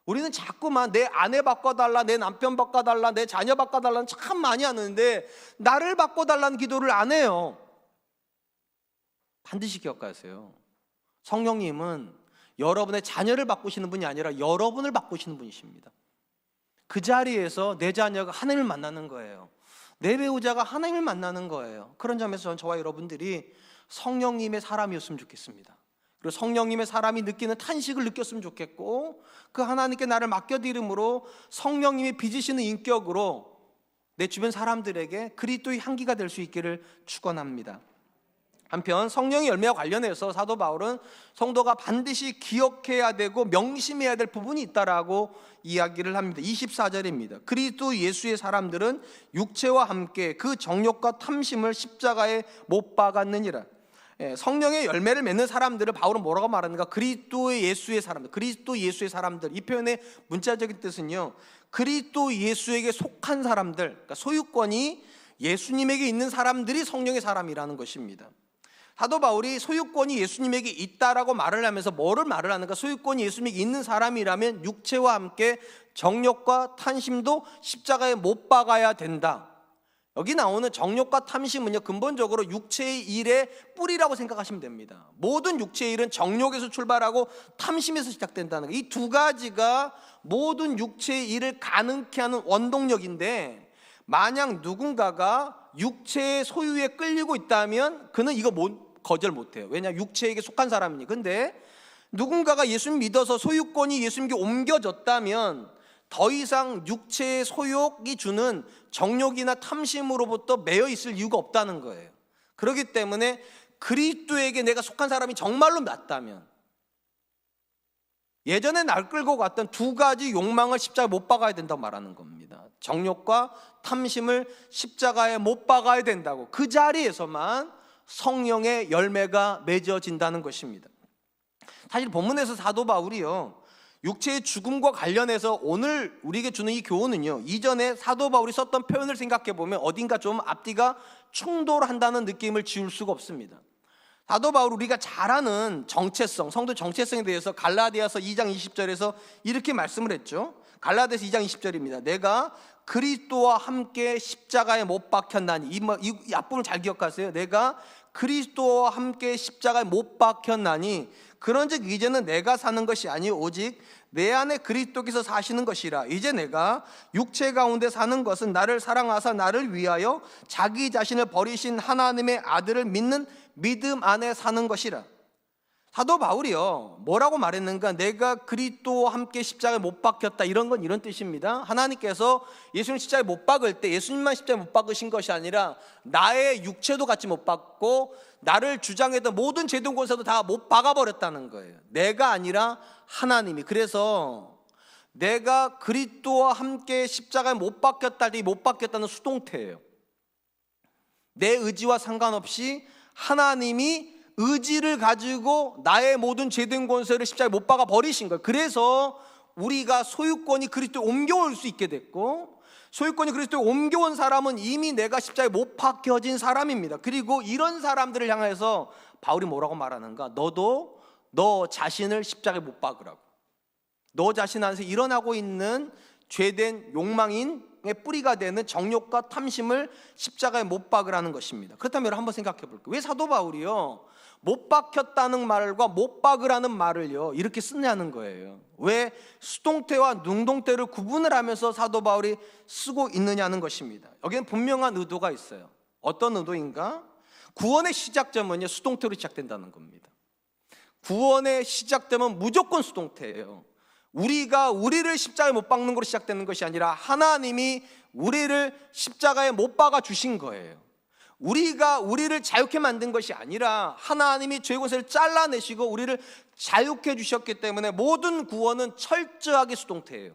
우리는 자꾸만 내 아내 바꿔달라, 내 남편 바꿔달라, 내 자녀 바꿔달라는 참 많이 하는데 나를 바꿔달라는 기도를 안 해요. 반드시 기억하세요. 성령님은 여러분의 자녀를 바꾸시는 분이 아니라 여러분을 바꾸시는 분이십니다. 그 자리에서 내 자녀가 하나님을 만나는 거예요. 내 배우자가 하나님을 만나는 거예요. 그런 점에서 저는 저와 여러분들이 성령님의 사람이었으면 좋겠습니다. 그리고 성령님의 사람이 느끼는 탄식을 느꼈으면 좋겠고, 그 하나님께 나를 맡겨드림으로 성령님이 빚으시는 인격으로 내 주변 사람들에게 그리스도의 향기가 될 수 있기를 축원합니다. 한편 성령의 열매와 관련해서 사도 바울은 성도가 반드시 기억해야 되고 명심해야 될 부분이 있다라고 이야기를 합니다. 24절입니다. 그리스도 예수의 사람들은 육체와 함께 그 정욕과 탐심을 십자가에 못 박았느니라. 성령의 열매를 맺는 사람들을 바울은 뭐라고 말하는가? 그리스도 예수의 사람들, 그리스도 예수의 사람들. 이 표현의 문자적인 뜻은요, 그리스도 예수에게 속한 사람들, 그러니까 소유권이 예수님에게 있는 사람들이 성령의 사람이라는 것입니다. 사도 바울이 소유권이 예수님에게 있다라고 말을 하면서 뭐를 말을 하는가? 소유권이 예수님에게 있는 사람이라면 육체와 함께 정욕과 탐심도 십자가에 못 박아야 된다. 여기 나오는 정욕과 탐심은요, 근본적으로 육체의 일의 뿌리라고 생각하시면 됩니다. 모든 육체의 일은 정욕에서 출발하고 탐심에서 시작된다는 거예요. 이 두 가지가 모든 육체의 일을 가능케 하는 원동력인데, 만약 누군가가 육체의 소유에 끌리고 있다면 그는 이거 거절 못해요. 왜냐? 육체에게 속한 사람이니. 근데 누군가가 예수님 믿어서 소유권이 예수님께 옮겨졌다면 더 이상 육체의 소욕이 주는 정욕이나 탐심으로부터 매여 있을 이유가 없다는 거예요. 그렇기 때문에 그리스도에게 내가 속한 사람이 정말로 맞다면, 예전에 날 끌고 갔던 두 가지 욕망을 십자가에 못 박아야 된다고 말하는 겁니다. 정욕과 탐심을 십자가에 못 박아야 된다고. 그 자리에서만 성령의 열매가 맺어진다는 것입니다. 사실 본문에서 사도 바울이요, 육체의 죽음과 관련해서 오늘 우리에게 주는 이 교훈은요, 이전에 사도 바울이 썼던 표현을 생각해 보면 어딘가 좀 앞뒤가 충돌한다는 느낌을 지울 수가 없습니다. 사도 바울, 우리가 잘 아는 정체성, 성도 정체성에 대해서 갈라디아서 2장 20절에서 이렇게 말씀을 했죠. 갈라디아서 2장 20절입니다. 내가 그리스도와 함께 십자가에 못 박혔나니. 이 앞부분 잘 기억하세요. 내가 그리스도와 함께 십자가에 못 박혔나니 그런즉 이제는 내가 사는 것이 아니요 오직 내 안에 그리스도께서 사시는 것이라. 이제 내가 육체 가운데 사는 것은 나를 사랑하사 나를 위하여 자기 자신을 버리신 하나님의 아들을 믿는 믿음 안에 사는 것이라. 사도 바울이요, 뭐라고 말했는가? 내가 그리스도와 함께 십자가에 못 박혔다. 이런 건 이런 뜻입니다. 하나님께서 예수님 십자가에 못 박을 때 예수님만 십자가에 못 박으신 것이 아니라 나의 육체도 같이 못 박고 나를 주장했던 모든 제동 권세도 다 못 박아버렸다는 거예요. 내가 아니라 하나님이. 그래서 내가 그리스도와 함께 십자가에 못 박혔다니, 못 박혔다는 수동태예요. 내 의지와 상관없이 하나님이 의지를 가지고 나의 모든 죄된 권세를 십자가에 못 박아 버리신 거예요. 그래서 우리가 소유권이 그리스도에 옮겨올 수 있게 됐고, 소유권이 그리스도에 옮겨온 사람은 이미 내가 십자가에 못 박혀진 사람입니다. 그리고 이런 사람들을 향해서 바울이 뭐라고 말하는가? 너도 너 자신을 십자가에 못 박으라고. 너 자신 안에서 일어나고 있는 죄된 욕망인 뿌리가 되는 정욕과 탐심을 십자가에 못 박으라는 것입니다. 그렇다면 한번 생각해 볼게요. 왜 사도 바울이요, 못 박혔다는 말과 못 박으라는 말을요 이렇게 쓰냐는 거예요. 왜 수동태와 능동태를 구분을 하면서 사도 바울이 쓰고 있느냐는 것입니다. 여기는 분명한 의도가 있어요. 어떤 의도인가? 구원의 시작점은요 수동태로 시작된다는 겁니다. 구원의 시작점은 무조건 수동태예요. 우리가 우리를 십자가에 못 박는 것으로 시작되는 것이 아니라 하나님이 우리를 십자가에 못 박아 주신 거예요. 우리가 우리를 자유케 만든 것이 아니라 하나님이 죄의 권세를 잘라내시고 우리를 자유케 주셨기 때문에 모든 구원은 철저하게 수동태예요.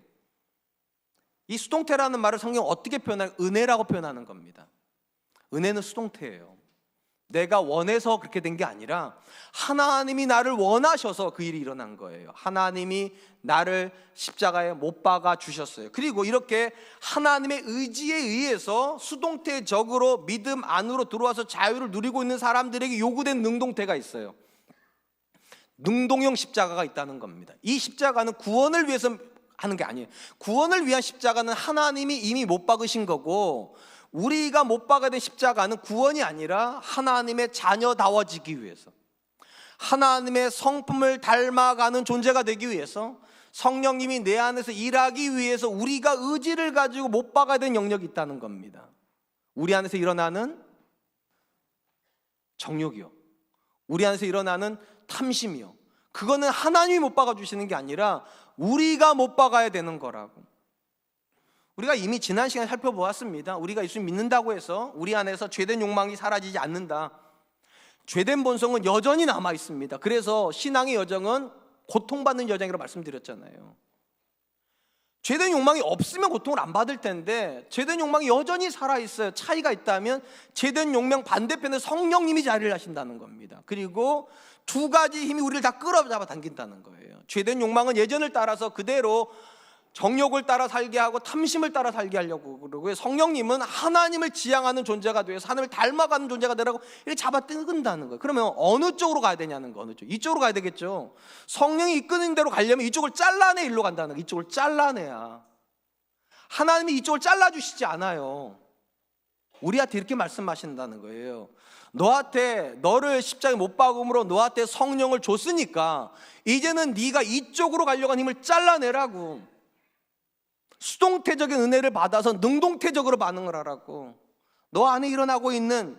이 수동태라는 말을 성경은 어떻게 표현하는? 은혜라고 표현하는 겁니다. 은혜는 수동태예요. 내가 원해서 그렇게 된 게 아니라 하나님이 나를 원하셔서 그 일이 일어난 거예요. 하나님이 나를 십자가에 못 박아 주셨어요. 그리고 이렇게 하나님의 의지에 의해서 수동태적으로 믿음 안으로 들어와서 자유를 누리고 있는 사람들에게 요구된 능동태가 있어요. 능동형 십자가가 있다는 겁니다. 이 십자가는 구원을 위해서 하는 게 아니에요. 구원을 위한 십자가는 하나님이 이미 못 박으신 거고, 우리가 못 박아야 될 십자가는 구원이 아니라 하나님의 자녀다워지기 위해서, 하나님의 성품을 닮아가는 존재가 되기 위해서, 성령님이 내 안에서 일하기 위해서 우리가 의지를 가지고 못 박아야 될 영역이 있다는 겁니다. 우리 안에서 일어나는 정욕이요, 우리 안에서 일어나는 탐심이요. 그거는 하나님이 못 박아주시는 게 아니라 우리가 못 박아야 되는 거라고. 우리가 이미 지난 시간에 살펴보았습니다. 우리가 예수님 믿는다고 해서 우리 안에서 죄된 욕망이 사라지지 않는다. 죄된 본성은 여전히 남아 있습니다. 그래서 신앙의 여정은 고통받는 여정이라고 말씀드렸잖아요. 죄된 욕망이 없으면 고통을 안 받을 텐데 죄된 욕망이 여전히 살아있어요. 차이가 있다면 죄된 욕망 반대편에 성령님이 자리를 하신다는 겁니다. 그리고 두 가지 힘이 우리를 다 끌어잡아 당긴다는 거예요. 죄된 욕망은 예전을 따라서 그대로 정욕을 따라 살게 하고 탐심을 따라 살게 하려고 그러고요. 성령님은 하나님을 지향하는 존재가 되어서 하나님을 닮아가는 존재가 되라고 이렇게 잡아 뜯는다는 거예요. 그러면 어느 쪽으로 가야 되냐는 거, 어느 쪽? 이쪽으로 가야 되겠죠. 성령이 이끄는 대로 가려면 이쪽을 잘라내 일로 간다는 거. 이쪽을 잘라내야. 하나님이 이쪽을 잘라주시지 않아요. 우리한테 이렇게 말씀하신다는 거예요. 너를 십자가에 못 박음으로 너한테 성령을 줬으니까 이제는 네가 이쪽으로 가려고 하는 힘을 잘라내라고. 수동태적인 은혜를 받아서 능동태적으로 반응을 하라고. 너 안에 일어나고 있는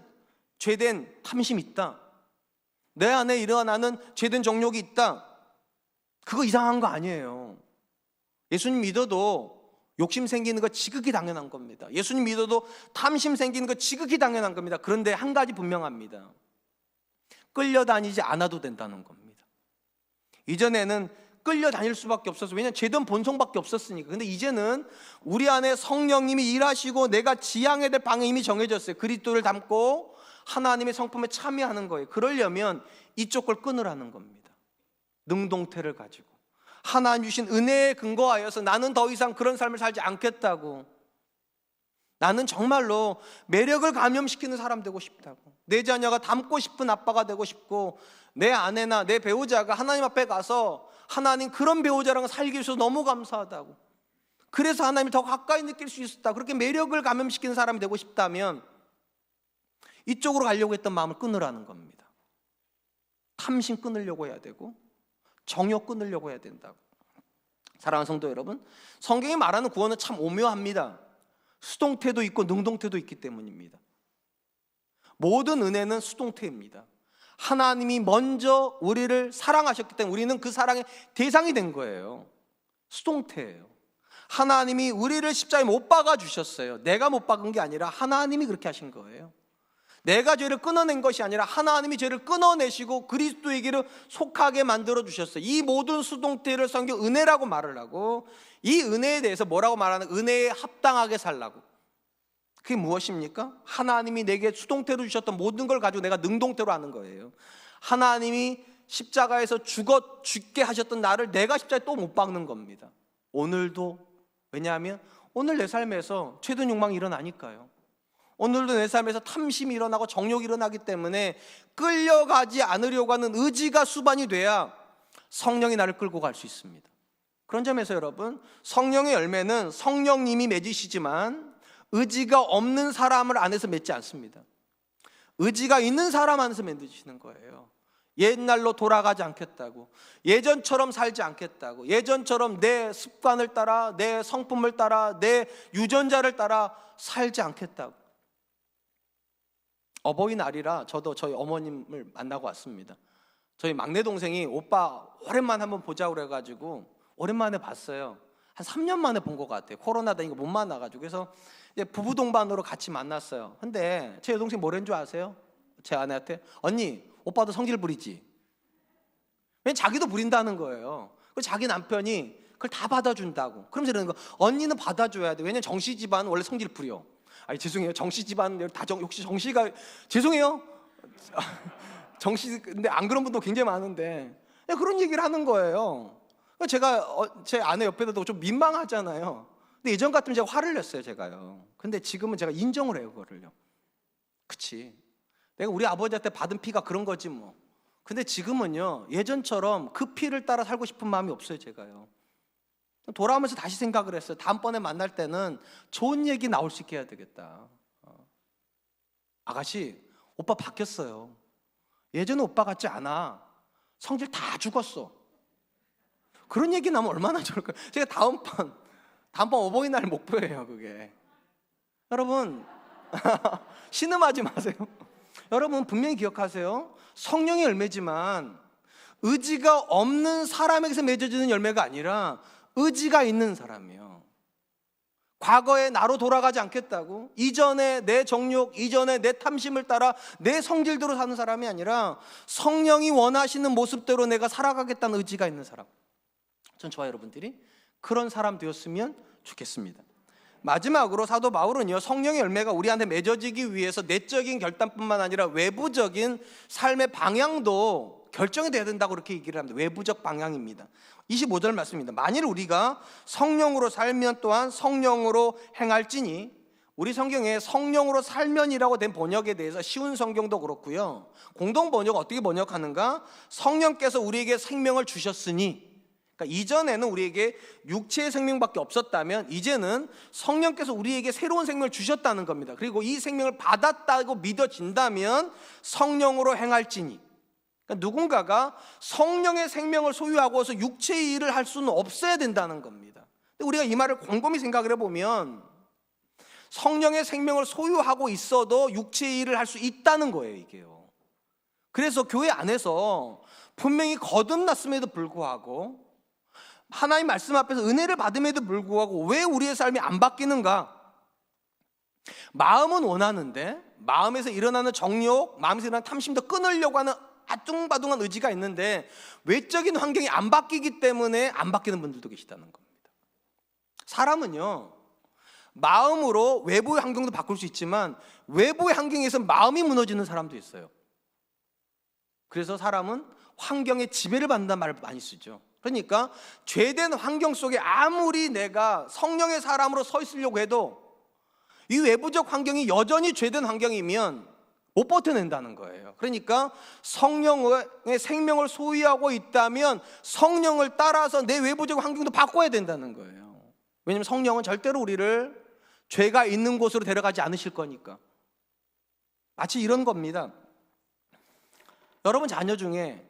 죄된 탐심이 있다. 내 안에 일어나는 죄된 정욕이 있다. 그거 이상한 거 아니에요. 예수님 믿어도 욕심 생기는 거 지극히 당연한 겁니다. 예수님 믿어도 탐심 생기는 거 지극히 당연한 겁니다. 그런데 한 가지 분명합니다. 끌려다니지 않아도 된다는 겁니다. 이전에는 끌려다닐 수밖에 없었어요. 왜냐하면 죄된 본성밖에 없었으니까. 근데 이제는 우리 안에 성령님이 일하시고 내가 지향해야 될 방향이 이미 정해졌어요. 그리스도를 닮고 하나님의 성품에 참여하는 거예요. 그러려면 이쪽 걸 끊으라는 겁니다. 능동태를 가지고 하나님 주신 은혜에 근거하여서 나는 더 이상 그런 삶을 살지 않겠다고. 나는 정말로 매력을 감염시키는 사람 되고 싶다고. 내 자녀가 닮고 싶은 아빠가 되고 싶고, 내 아내나 내 배우자가 하나님 앞에 가서 하나님 그런 배우자랑 살기 위해서 너무 감사하다고. 그래서 하나님을 더 가까이 느낄 수 있었다. 그렇게 매력을 감염시키는 사람이 되고 싶다면 이쪽으로 가려고 했던 마음을 끊으라는 겁니다. 탐심 끊으려고 해야 되고 정욕 끊으려고 해야 된다고. 사랑하는 성도 여러분, 성경이 말하는 구원은 참 오묘합니다. 수동태도 있고 능동태도 있기 때문입니다. 모든 은혜는 수동태입니다. 하나님이 먼저 우리를 사랑하셨기 때문에 우리는 그 사랑의 대상이 된 거예요. 수동태예요. 하나님이 우리를 십자가에 못 박아 주셨어요. 내가 못 박은 게 아니라 하나님이 그렇게 하신 거예요. 내가 죄를 끊어낸 것이 아니라 하나님이 죄를 끊어내시고 그리스도에게로 속하게 만들어 주셨어요. 이 모든 수동태를 성경 은혜라고 말을 하고, 이 은혜에 대해서 뭐라고 말하는, 은혜에 합당하게 살라고. 그게 무엇입니까? 하나님이 내게 수동태로 주셨던 모든 걸 가지고 내가 능동태로 하는 거예요. 하나님이 십자가에서 죽게 하셨던 나를 내가 십자가에 또 못 박는 겁니다. 오늘도. 왜냐하면 오늘 내 삶에서 죄된 욕망이 일어나니까요. 오늘도 내 삶에서 탐심이 일어나고 정욕이 일어나기 때문에 끌려가지 않으려고 하는 의지가 수반이 돼야 성령이 나를 끌고 갈 수 있습니다. 그런 점에서 여러분, 성령의 열매는 성령님이 맺으시지만 의지가 없는 사람을 안에서 맺지 않습니다. 의지가 있는 사람 안에서 맺으시는 거예요. 옛날로 돌아가지 않겠다고, 예전처럼 살지 않겠다고, 예전처럼 내 습관을 따라, 내 성품을 따라, 내 유전자를 따라 살지 않겠다고. 어버이날이라 저도 저희 어머님을 만나고 왔습니다. 저희 막내 동생이 오빠 오랜만에 한번 보자고 그래가지고 오랜만에 봤어요. 한 3년 만에 본 것 같아요. 코로나 다니고 못 만나가지고. 그래서 이제 부부 동반으로 같이 만났어요. 근데 제 여동생 뭐라는 줄 아세요? 제 아내한테, 언니 오빠도 성질 부리지? 왜냐면 자기도 부린다는 거예요. 그리고 자기 남편이 그걸 다 받아준다고. 그러면서 이러는 거, 언니는 받아줘야 돼. 왜냐면 정씨 집안은 원래 성질 부려. 아니 죄송해요, 정씨 집안은 다 혹시 정씨가, 죄송해요 정씨, 근데 안 그런 분도 굉장히 많은데 그런 얘기를 하는 거예요. 제가 제 아내 옆에도 좀 민망하잖아요. 근데 예전 같으면 제가 화를 냈어요, 제가요. 근데 지금은 제가 인정을 해요, 그거를요. 그치, 내가 우리 아버지한테 받은 피가 그런 거지 뭐. 근데 지금은요, 예전처럼 그 피를 따라 살고 싶은 마음이 없어요, 제가요. 돌아오면서 다시 생각을 했어요. 다음번에 만날 때는 좋은 얘기 나올 수 있게 해야 되겠다. 아가씨, 오빠 바뀌었어요. 예전에 오빠 같지 않아. 성질 다 죽었어. 그런 얘기 나면 얼마나 좋을까요? 제가 다음번 어버이날 목표예요, 그게. 여러분 신음하지 마세요. 여러분 분명히 기억하세요. 성령의 열매지만 의지가 없는 사람에게서 맺어지는 열매가 아니라 의지가 있는 사람이요. 과거의 나로 돌아가지 않겠다고, 이전에 내 정욕, 이전에 내 탐심을 따라 내 성질대로 사는 사람이 아니라 성령이 원하시는 모습대로 내가 살아가겠다는 의지가 있는 사람. 전 저와 여러분들이 그런 사람 되었으면 좋겠습니다. 마지막으로 사도 바울은요, 성령의 열매가 우리한테 맺어지기 위해서 내적인 결단뿐만 아니라 외부적인 삶의 방향도 결정이 돼야 된다고 그렇게 얘기를 합니다. 외부적 방향입니다. 25절 말씀입니다. 만일 우리가 성령으로 살면 또한 성령으로 행할지니, 우리 성경에 성령으로 살면이라고 된 번역에 대해서 쉬운 성경도 그렇고요, 공동 번역 어떻게 번역하는가? 성령께서 우리에게 생명을 주셨으니, 그러니까 이전에는 우리에게 육체의 생명밖에 없었다면 이제는 성령께서 우리에게 새로운 생명을 주셨다는 겁니다. 그리고 이 생명을 받았다고 믿어진다면 성령으로 행할지니, 그러니까 누군가가 성령의 생명을 소유하고서 육체의 일을 할 수는 없어야 된다는 겁니다. 근데 우리가 이 말을 곰곰이 생각을 해보면 성령의 생명을 소유하고 있어도 육체의 일을 할 수 있다는 거예요, 이게요. 그래서 교회 안에서 분명히 거듭났음에도 불구하고, 하나님 말씀 앞에서 은혜를 받음에도 불구하고 왜 우리의 삶이 안 바뀌는가? 마음은 원하는데, 마음에서 일어나는 정욕, 마음에서 일어나는 탐심도 끊으려고 하는 아둥바둥한 의지가 있는데 외적인 환경이 안 바뀌기 때문에 안 바뀌는 분들도 계시다는 겁니다. 사람은요, 마음으로 외부의 환경도 바꿀 수 있지만 외부의 환경에서 마음이 무너지는 사람도 있어요. 그래서 사람은 환경에 지배를 받는다는 말을 많이 쓰죠. 그러니까 죄된 환경 속에 아무리 내가 성령의 사람으로 서 있으려고 해도 이 외부적 환경이 여전히 죄된 환경이면 못 버텨낸다는 거예요. 그러니까 성령의 생명을 소유하고 있다면 성령을 따라서 내 외부적 환경도 바꿔야 된다는 거예요. 왜냐하면 성령은 절대로 우리를 죄가 있는 곳으로 데려가지 않으실 거니까. 마치 이런 겁니다. 여러분 자녀 중에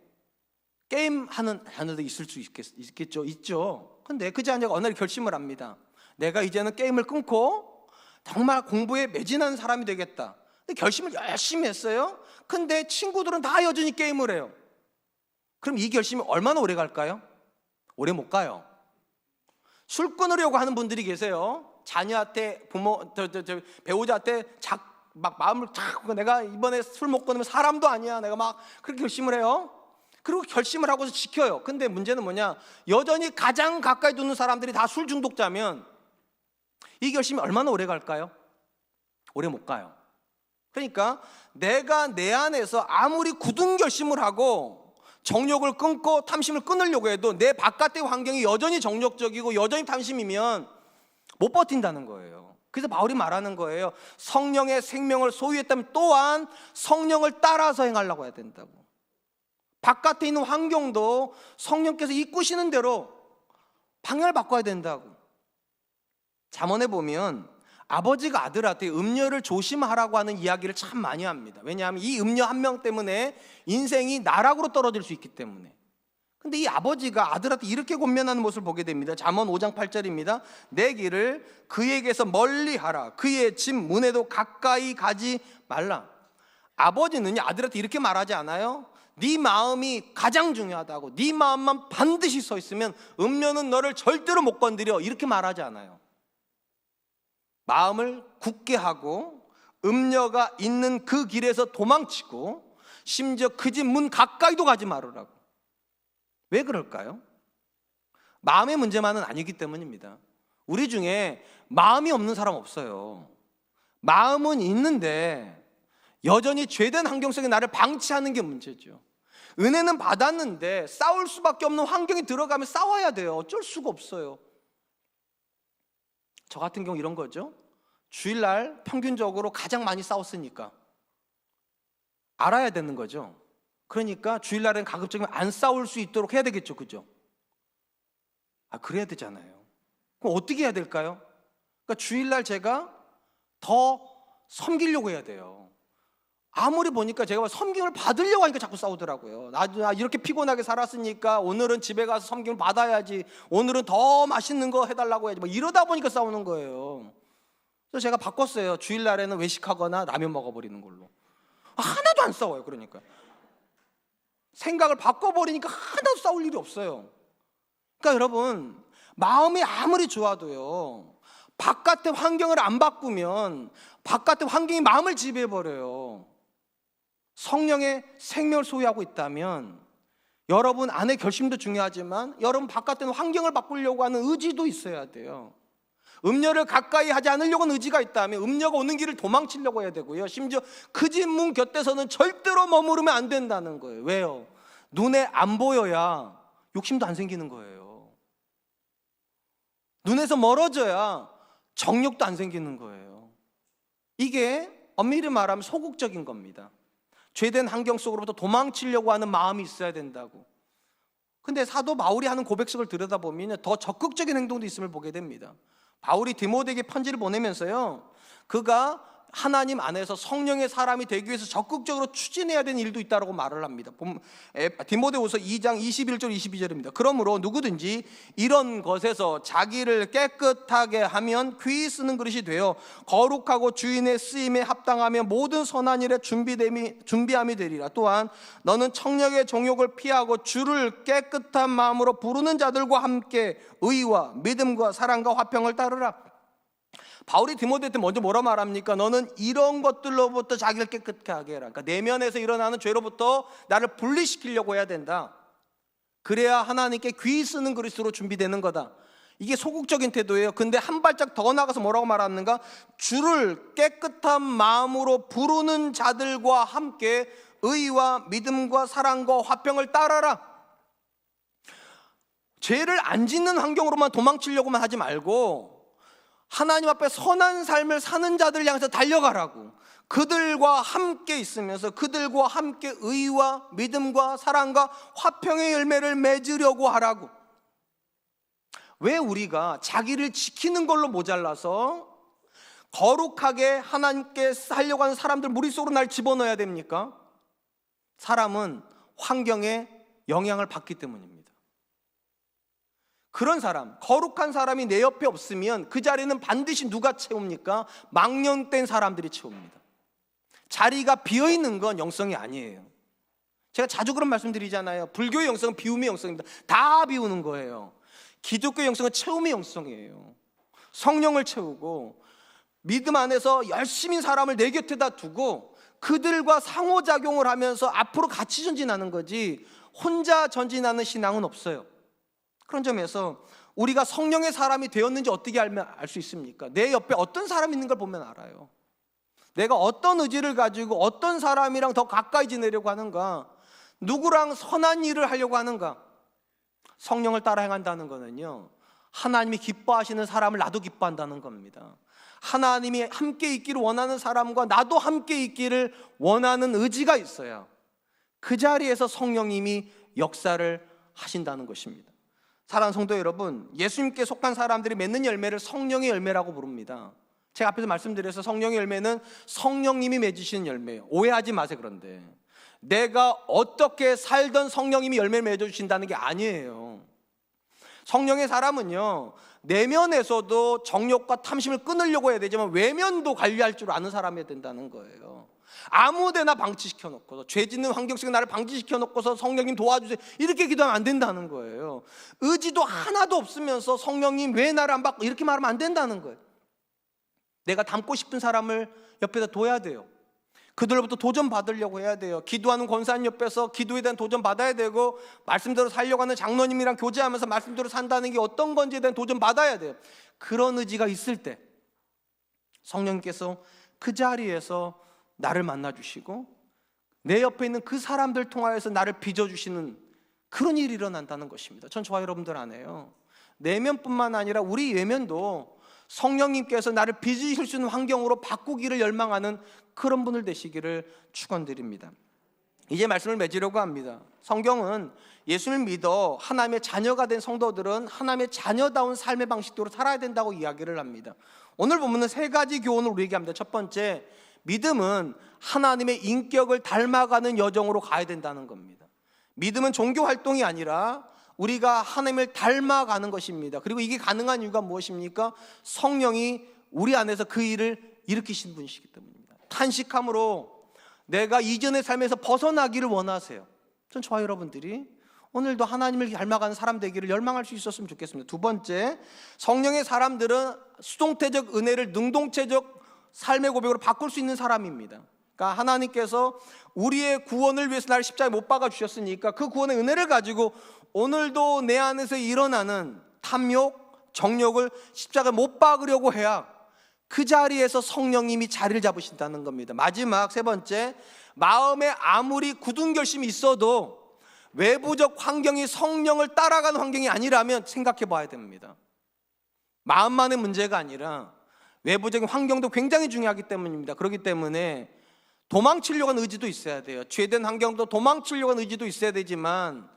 게임하는 자녀도 있을 수 있겠죠. 있죠. 근데 그 자녀가 어느 날 결심을 합니다. 내가 이제는 게임을 끊고 정말 공부에 매진하는 사람이 되겠다. 근데 결심을 열심히 했어요. 근데 친구들은 다 여전히 게임을 해요. 그럼 이 결심이 얼마나 오래 갈까요? 오래 못 가요. 술 끊으려고 하는 분들이 계세요. 자녀한테, 배우자한테 막 마음을 탁, 내가 이번에 술 못 끊으면 사람도 아니야, 내가 막 그렇게 결심을 해요. 그리고 결심을 하고서 지켜요. 근데 문제는 뭐냐? 여전히 가장 가까이 두는 사람들이 다 술 중독자면 이 결심이 얼마나 오래 갈까요? 오래 못 가요. 그러니까 내가 내 안에서 아무리 굳은 결심을 하고 정욕을 끊고 탐심을 끊으려고 해도 내 바깥의 환경이 여전히 정욕적이고 여전히 탐심이면 못 버틴다는 거예요. 그래서 바울이 말하는 거예요. 성령의 생명을 소유했다면 또한 성령을 따라서 행하려고 해야 된다고. 바깥에 있는 환경도 성령께서 이끄시는 대로 방향을 바꿔야 된다고. 잠언에 보면 아버지가 아들한테 음녀를 조심하라고 하는 이야기를 참 많이 합니다. 왜냐하면 이 음녀 한 명 때문에 인생이 나락으로 떨어질 수 있기 때문에. 근데 이 아버지가 아들한테 이렇게 권면하는 모습을 보게 됩니다. 잠언 5장 8절입니다. 내 길을 그에게서 멀리 하라. 그의 집 문에도 가까이 가지 말라. 아버지는 아들한테 이렇게 말하지 않아요? 네 마음이 가장 중요하다고. 네 마음만 반드시 서 있으면 음녀는 너를 절대로 못 건드려. 이렇게 말하지 않아요. 마음을 굳게 하고 음녀가 있는 그 길에서 도망치고 심지어 그 집 문 가까이도 가지 말으라고. 왜 그럴까요? 마음의 문제만은 아니기 때문입니다. 우리 중에 마음이 없는 사람 없어요. 마음은 있는데 여전히 죄된 환경 속에 나를 방치하는 게 문제죠. 은혜는 받았는데 싸울 수밖에 없는 환경에 들어가면 싸워야 돼요. 어쩔 수가 없어요. 저 같은 경우 이런 거죠. 주일날 평균적으로 가장 많이 싸웠으니까 알아야 되는 거죠. 그러니까 주일날엔 가급적이면 안 싸울 수 있도록 해야 되겠죠. 그죠? 그래야 되잖아요. 그럼 어떻게 해야 될까요? 그러니까 주일날 제가 더 섬기려고 해야 돼요. 아무리 보니까 제가 섬김을 받으려고 하니까 자꾸 싸우더라고요. 나 이렇게 피곤하게 살았으니까 오늘은 집에 가서 섬김을 받아야지, 오늘은 더 맛있는 거 해달라고 해야지, 이러다 보니까 싸우는 거예요. 그래서 제가 바꿨어요. 주일날에는 외식하거나 라면 먹어버리는 걸로. 하나도 안 싸워요. 그러니까 생각을 바꿔버리니까 하나도 싸울 일이 없어요. 그러니까 여러분, 마음이 아무리 좋아도요, 바깥의 환경을 안 바꾸면 바깥의 환경이 마음을 지배해버려요. 성령의 생명을 소유하고 있다면 여러분 안의 결심도 중요하지만 여러분 바깥의 환경을 바꾸려고 하는 의지도 있어야 돼요. 음녀를 가까이 하지 않으려고 하는 의지가 있다면 음녀가 오는 길을 도망치려고 해야 되고요, 심지어 그 집 문 곁에서는 절대로 머무르면 안 된다는 거예요. 왜요? 눈에 안 보여야 욕심도 안 생기는 거예요. 눈에서 멀어져야 정욕도 안 생기는 거예요. 이게 엄밀히 말하면 소극적인 겁니다. 죄된 환경 속으로부터 도망치려고 하는 마음이 있어야 된다고. 근데 사도 바울이 하는 고백식을 들여다보면 더 적극적인 행동도 있음을 보게 됩니다. 바울이 디모데에게 편지를 보내면서요, 그가 하나님 안에서 성령의 사람이 되기 위해서 적극적으로 추진해야 되는 일도 있다고 말을 합니다. 디모데후서 2장 21절 22절입니다. 그러므로 누구든지 이런 것에서 자기를 깨끗하게 하면 귀히 쓰는 그릇이 되어 거룩하고 주인의 쓰임에 합당하며 모든 선한 일에 준비함이 되리라. 또한 너는 청력의 정욕을 피하고 주를 깨끗한 마음으로 부르는 자들과 함께 의와 믿음과 사랑과 화평을 따르라. 바울이 디모데한테 먼저 뭐라 말합니까? 너는 이런 것들로부터 자기를 깨끗하게 해라. 그러니까 내면에서 일어나는 죄로부터 나를 분리시키려고 해야 된다. 그래야 하나님께 귀히 쓰는 그릇으로 준비되는 거다. 이게 소극적인 태도예요. 근데 한 발짝 더 나가서 뭐라고 말하는가? 주를 깨끗한 마음으로 부르는 자들과 함께 의와 믿음과 사랑과 화평을 따라라. 죄를 안 짓는 환경으로만 도망치려고만 하지 말고 하나님 앞에 선한 삶을 사는 자들 향해서 달려가라고. 그들과 함께 있으면서 그들과 함께 의와 믿음과 사랑과 화평의 열매를 맺으려고 하라고. 왜 우리가 자기를 지키는 걸로 모자라서 거룩하게 하나님께 살려고 하는 사람들 무릿속으로 날 집어넣어야 됩니까? 사람은 환경에 영향을 받기 때문입니다. 그런 사람, 거룩한 사람이 내 옆에 없으면 그 자리는 반드시 누가 채웁니까? 망령된 사람들이 채웁니다. 자리가 비어있는 건 영성이 아니에요. 제가 자주 그런 말씀 드리잖아요. 불교의 영성은 비움의 영성입니다. 다 비우는 거예요. 기독교의 영성은 채움의 영성이에요. 성령을 채우고 믿음 안에서 열심히 사람을 내 곁에다 두고 그들과 상호작용을 하면서 앞으로 같이 전진하는 거지 혼자 전진하는 신앙은 없어요. 그런 점에서 우리가 성령의 사람이 되었는지 어떻게 알 수 있습니까? 내 옆에 어떤 사람이 있는 걸 보면 알아요. 내가 어떤 의지를 가지고 어떤 사람이랑 더 가까이 지내려고 하는가, 누구랑 선한 일을 하려고 하는가. 성령을 따라 행한다는 거는요, 하나님이 기뻐하시는 사람을 나도 기뻐한다는 겁니다. 하나님이 함께 있기를 원하는 사람과 나도 함께 있기를 원하는 의지가 있어야 그 자리에서 성령님이 역사를 하신다는 것입니다. 사랑하는 성도 여러분, 예수님께 속한 사람들이 맺는 열매를 성령의 열매라고 부릅니다. 제가 앞에서 말씀드려서 성령의 열매는 성령님이 맺으시는 열매예요. 오해하지 마세요. 그런데 내가 어떻게 살던 성령님이 열매를 맺어주신다는 게 아니에요. 성령의 사람은요, 내면에서도 정욕과 탐심을 끊으려고 해야 되지만 외면도 관리할 줄 아는 사람이어야 된다는 거예요. 아무데나 방치시켜 놓고서, 죄 짓는 환경 속에 나를 방치시켜 놓고서 성령님 도와주세요 이렇게 기도하면 안 된다는 거예요. 의지도 하나도 없으면서 성령님 왜 나를 안 받고 이렇게 말하면 안 된다는 거예요. 내가 닮고 싶은 사람을 옆에다 둬야 돼요. 그들로부터 도전 받으려고 해야 돼요. 기도하는 권사님 옆에서 기도에 대한 도전 받아야 되고, 말씀대로 살려고 하는 장로님이랑 교제하면서 말씀대로 산다는 게 어떤 건지에 대한 도전 받아야 돼요. 그런 의지가 있을 때 성령님께서 그 자리에서 나를 만나주시고 내 옆에 있는 그 사람들 통하여서 나를 빚어주시는 그런 일이 일어난다는 것입니다. 전 저와 여러분들 안에요, 내면뿐만 아니라 우리 외면도 성령님께서 나를 빚으실 수 있는 환경으로 바꾸기를 열망하는 그런 분들 되시기를 축원드립니다. 이제 말씀을 맺으려고 합니다. 성경은 예수를 믿어 하나님의 자녀가 된 성도들은 하나님의 자녀다운 삶의 방식대로 살아야 된다고 이야기를 합니다. 오늘 보면은 세 가지 교훈을 우리에게 합니다. 첫 번째, 믿음은 하나님의 인격을 닮아가는 여정으로 가야 된다는 겁니다. 믿음은 종교 활동이 아니라 우리가 하나님을 닮아가는 것입니다. 그리고 이게 가능한 이유가 무엇입니까? 성령이 우리 안에서 그 일을 일으키신 분이시기 때문입니다. 탄식함으로 내가 이전의 삶에서 벗어나기를 원하세요. 전 저와 여러분들이 오늘도 하나님을 닮아가는 사람 되기를 열망할 수 있었으면 좋겠습니다. 두 번째, 성령의 사람들은 수동태적 은혜를 능동체적 삶의 고백으로 바꿀 수 있는 사람입니다. 그러니까 하나님께서 우리의 구원을 위해서 나를 십자가에 못 박아 주셨으니까 그 구원의 은혜를 가지고 오늘도 내 안에서 일어나는 탐욕, 정욕을 십자가에 못 박으려고 해야 그 자리에서 성령님이 자리를 잡으신다는 겁니다. 마지막 세 번째, 마음에 아무리 굳은 결심이 있어도 외부적 환경이 성령을 따라가는 환경이 아니라면 생각해 봐야 됩니다. 마음만의 문제가 아니라 외부적인 환경도 굉장히 중요하기 때문입니다. 그렇기 때문에 도망치려고 하는 의지도 있어야 돼요. 죄된 환경도 도망치려고 하는 의지도 있어야 되지만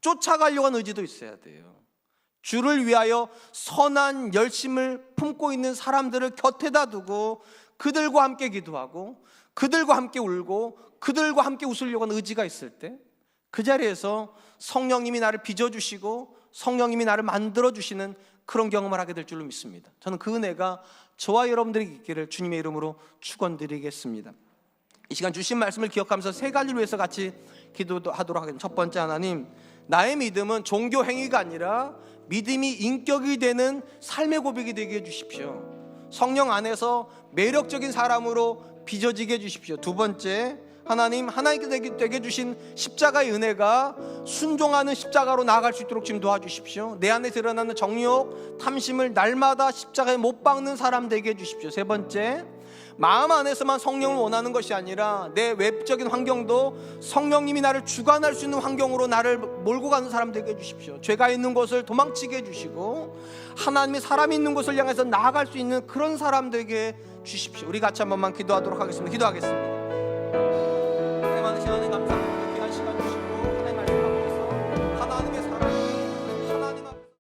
쫓아가려고 하는 의지도 있어야 돼요. 주를 위하여 선한 열심을 품고 있는 사람들을 곁에다 두고 그들과 함께 기도하고 그들과 함께 울고 그들과 함께 웃으려고 하는 의지가 있을 때 그 자리에서 성령님이 나를 빚어주시고 성령님이 나를 만들어주시는 그런 경험을 하게 될 줄로 믿습니다. 저는 그 은혜가 저와 여러분들에게 있기를 주님의 이름으로 축원드리겠습니다. 이 시간 주신 말씀을 기억하면서 세 가지를 위해서 같이 기도하도록 하겠습니다. 첫 번째, 하나님, 나의 믿음은 종교 행위가 아니라 믿음이 인격이 되는 삶의 고백이 되게 해주십시오. 성령 안에서 매력적인 사람으로 빚어지게 해주십시오. 두 번째, 하나님, 하나님께 되게 주신 십자가의 은혜가 순종하는 십자가로 나아갈 수 있도록 지금 도와주십시오. 내 안에서 일어나는 정욕, 탐심을 날마다 십자가에 못 박는 사람 되게 해주십시오. 세 번째, 마음 안에서만 성령을 원하는 것이 아니라 내 외적인 환경도 성령님이 나를 주관할 수 있는 환경으로 나를 몰고 가는 사람 되게 해주십시오. 죄가 있는 곳을 도망치게 해주시고 하나님의 사람이 있는 곳을 향해서 나아갈 수 있는 그런 사람 되게 해주십시오. 우리 같이 한 번만 기도하도록 하겠습니다. 기도하겠습니다.